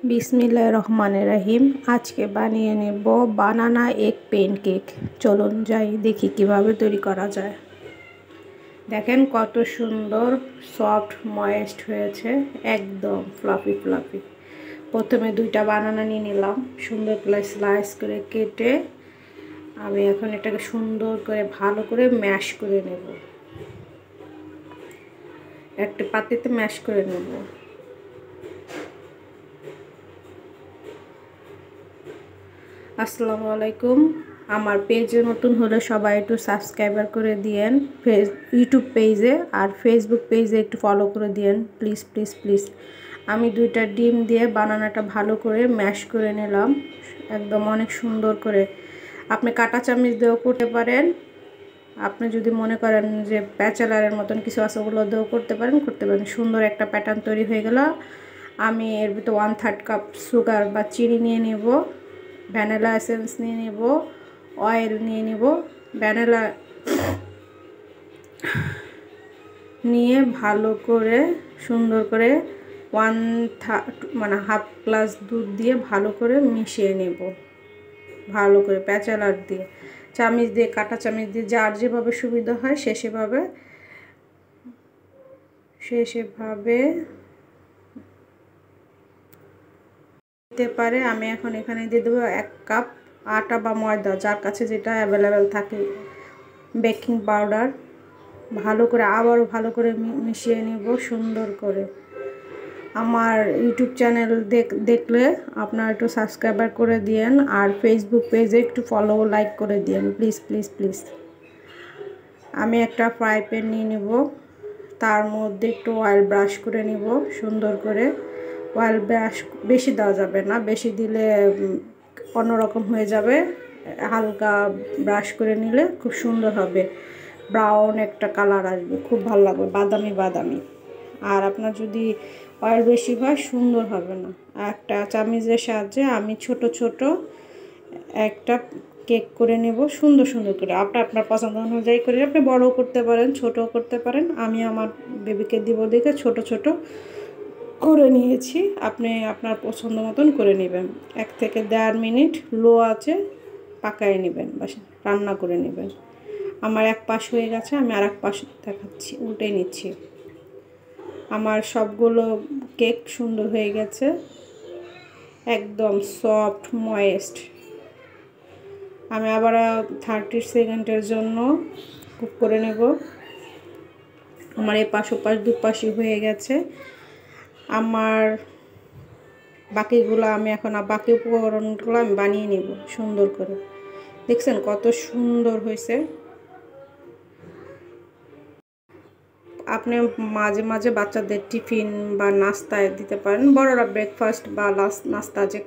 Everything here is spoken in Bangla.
বিসমিল্লাহির রহমানির রহিম। আজকে বানিয়ে নেব বানানা এগ প্যানকেক। চলুন যাই দেখি কিভাবে তৈরি করা যায়। দেখেন কত সুন্দর সফট ময়েস্ট হয়েছে, একদম ফ্লাফি ফ্লাফি। প্রথমে দুইটা বানানা নিয়ে নিলাম, সুন্দর করে স্লাইস করে কেটে আমি এখন এটাকে সুন্দর করে ভালো করে ম্যাশ করে নেব। একটা পাতিতে ম্যাশ করে নেব। আসসালামু আলাইকুম। আমার পেজে নতুন হলে সবাই একটু সাবস্ক্রাইবার করে দিয়েন, ইউটিউব পেজে আর ফেসবুক পেজে একটু ফলো করে দিয়েন প্লিজ প্লিজ প্লিজ। আমি দুইটা ডিম দিয়ে বানানাটা ভালো করে ম্যাশ করে নিলাম, একদম অনেক সুন্দর করে। আপনি কাঁটা চামচ দিয়েও করতে পারেন, আপনি যদি মনে করেন যে ব্যাচেলারের মতন কিছু আছে ওগুলো দিয়েও করতে পারেন। সুন্দর একটা প্যাটার্ন তৈরি হয়ে গেল। আমি এর ভিতরে 1/3 কাপ সুগার বা চিনি নিয়ে নেব, ভ্যানিলা এসেন্স নিয়ে নেব, অয়েল নিয়ে নেব। ভ্যানিলা নিয়ে ভালো করে সুন্দর করে 1/2 গ্লাস দুধ দিয়ে ভালো করে মিশিয়ে নেব, ভালো করে প্যাচালার দিয়ে চামচ দিয়ে কাঁটা চামচ দিয়ে যার যেভাবে সুবিধা হয় সেভাবে দিতে পারে। আমি এখন এখানে দিয়ে দেবো 1 কাপ আটা বা ময়দা, যার কাছে যেটা অ্যাভেলেবেল থাকে, বেকিং পাউডার। ভালো করে আবারও ভালো করে মিশিয়ে নেব সুন্দর করে। আমার ইউটিউব চ্যানেল দেখলে আপনারা একটু সাবস্ক্রাইবার করে দিয়েন আর ফেসবুক পেজে একটু ফলো লাইক করে দিয়েন প্লিজ প্লিজ প্লিজ। আমি একটা ফ্রাই প্যান নিয়ে নেব, তার মধ্যে একটু অয়েল ব্রাশ করে নিব সুন্দর করে। অয়েল ব্রাশ বেশি দেওয়া যাবে না, বেশি দিলে অন্যরকম হয়ে যাবে। হালকা ব্রাশ করে নিলে খুব সুন্দর হবে, ব্রাউন একটা কালার আসবে, খুব ভালো লাগবে, বাদামি বাদামি। আর আপনার যদি অয়েল বেশি হয় সুন্দর হবে না। একটা চামচের সাহায্যে আমি ছোট ছোট একটা কেক করে নেব সুন্দর সুন্দর করে। আপনার পছন্দ অনুযায়ী করে আপনি বড়ও করতে পারেন, ছোটও করতে পারেন। আমি আমার বেবিকে দিব দেখে ছোট ছোট করে নিয়েছি। আপনি আপনার পছন্দ মতন করে নেবেন। 1 থেকে 1.5 মিনিট লো আছে পাকায় নেবেন, বাস রান্না করে নেবেন। আমার এক পাশ হয়ে গেছে, আমি আর এক পাশ দেখাচ্ছি, উল্টে নিচ্ছি। আমার সবগুলো কেক সুন্দর হয়ে গেছে, একদম সফট ময়েস্ট। আমি আবার 30 সেকেন্ডের জন্য কুক করে নেব। আমার এই পাশ ওপাশ দুপাশই হয়ে গেছে। আমার বাকিগুলো আমি এখন বাকি উপকরণগুলো আমি বানিয়ে নেব সুন্দর করে। দেখছেন কত সুন্দর হয়েছে। আপনি মাঝে মাঝে বাচ্চাদের টিফিন বা নাস্তায় দিতে পারেন, বড়রা ব্রেকফাস্ট বা নাস্তা যে কোনো